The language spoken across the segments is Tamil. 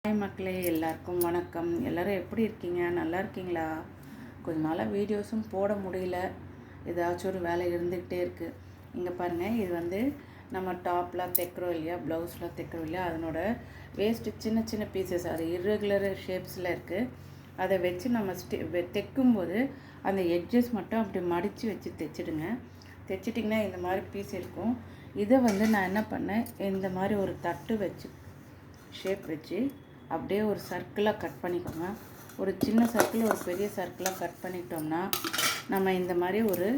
ஹாய் மக்களே, எல்லாருக்கும் வணக்கம். எல்லோரும் எப்படி இருக்கீங்க? நல்லா இருக்கீங்களா? கொஞ்ச நாளாக வீடியோஸும் போட முடியல. ஏதாச்சும் ஒரு வேலை இருந்துக்கிட்டே இருக்குது. இங்கே பாருங்கள், இது நம்ம டாப்லாம் தைக்கிறோம் இல்லையா, ப்ளவுஸ்லாம் தைக்கிறோம் இல்லையா, அதனோட வேஸ்ட்டு சின்ன சின்ன பீசஸ், அது இர்ரெகுலர் ஷேப்ஸில் இருக்குது. அதை வச்சு நம்ம தைக்கும்போது அந்த எட்ஜஸ் மட்டும் அப்படி மடித்து வச்சு தைச்சிட்டிங்கன்னா இந்த மாதிரி பீஸ் இருக்கும். இதை நான் என்ன பண்ணேன், இந்த மாதிரி ஒரு தட்டு வச்சு ஷேப் வச்சு அப்படியே ஒரு சர்க்கிளாக கட் பண்ணிக்கோங்க. ஒரு சின்ன சர்க்கிள், ஒரு பெரிய சர்க்கிளாக கட் பண்ணிட்டோம்னா நம்ம இந்த மாதிரி ஒரு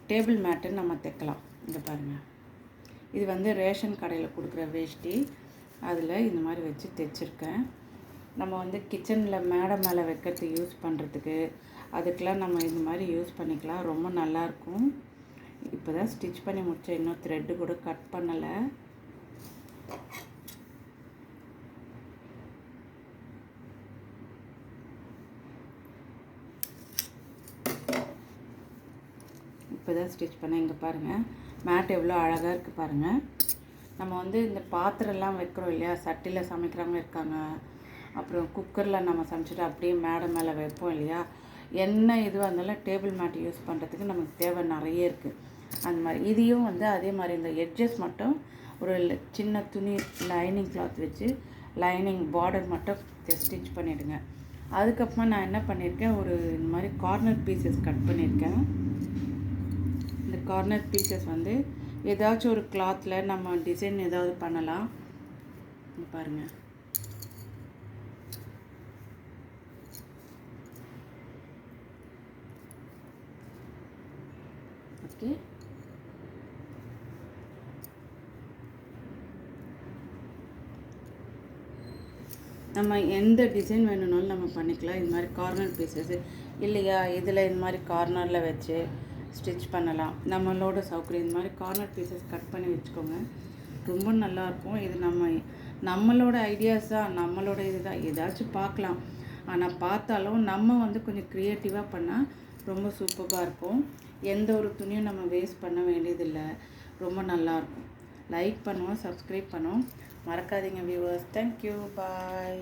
டேபிள் மேட்டு நம்ம தைக்கலாம். இங்கே பாருங்கள், இது ரேஷன் கடையில் கொடுக்குற வேஷ்டி. அதில் இந்த மாதிரி வச்சு தைச்சிருக்கேன். நம்ம கிச்சனில் மேடை மேலே வைக்கிறதுக்கு யூஸ் பண்ணுறதுக்கு, அதுக்கெலாம் நம்ம இந்த மாதிரி யூஸ் பண்ணிக்கலாம். ரொம்ப நல்லாயிருக்கும். இப்போ தான் ஸ்டிச் பண்ணி முடித்தேன், இன்னும் த்ரெட்டு கூட கட் பண்ணலை. இப்போ தான் ஸ்டிச் பண்ணேன். இங்கே பாருங்கள், மேட் எவ்வளோ அழகாக இருக்குது பாருங்கள். நம்ம இந்த பாத்திரம்லாம் வைக்கிறோம் இல்லையா, சட்டியில் சமைக்கிறவங்க இருக்காங்க, அப்புறம் குக்கரில் நம்ம சமைச்சிட்டு அப்படியே மேடை மேலே வைப்போம் இல்லையா, என்ன இதுவாக இருந்தாலும் டேபிள் மேட் யூஸ் பண்ணுறதுக்கு நமக்கு தேவை நிறைய இருக்குது. அந்த மாதிரி இதையும் அதே மாதிரி இந்த எட்ஜஸ் மட்டும் ஒரு சின்ன துணி லைனிங் கிளாத் வச்சு லைனிங் பார்டர் மட்டும் ஸ்டிச் பண்ணிவிடுங்க. அதுக்கப்புறமா நான் என்ன பண்ணியிருக்கேன், ஒரு இந்த மாதிரி கார்னர் பீசஸ் கட் பண்ணியிருக்கேன். இந்த கார்னர் பீசஸ் ஏதாச்சும் ஒரு கிளாத்தில் நம்ம டிசைன் ஏதாவது பண்ணலாம். பாருங்கள், ஓகே. நம்ம எந்த டிசைன் வேணும்னாலும் நம்ம பண்ணிக்கலாம். இது மாதிரி கார்னர் பீசஸ் இல்லையா, இதில் இந்த மாதிரி கார்னரில் வச்சு ஸ்டிச் பண்ணலாம். நம்மளோட சௌகரியம். இந்த மாதிரி கார்னர் பீசஸ் கட் பண்ணி வச்சுக்கோங்க, ரொம்ப நல்லாயிருக்கும். இது நம்மளோட ஐடியாஸ் தான், நம்மளோட இது தான். ஏதாச்சும் பார்க்கலாம், ஆனால் பார்த்தாலும் நம்ம கொஞ்சம் க்ரியேட்டிவாக பண்ணால் ரொம்ப சூப்பராக இருக்கும். எந்த ஒரு துணியும் நம்ம வேஸ்ட் பண்ண வேண்டியதில்லை. ரொம்ப நல்லாயிருக்கும். லைக் பண்ணுவோம், சப்ஸ்கிரைப் பண்ணுவோம், மறக்காதீங்க வியூவர்ஸ். தேங்க்யூ, பாய்.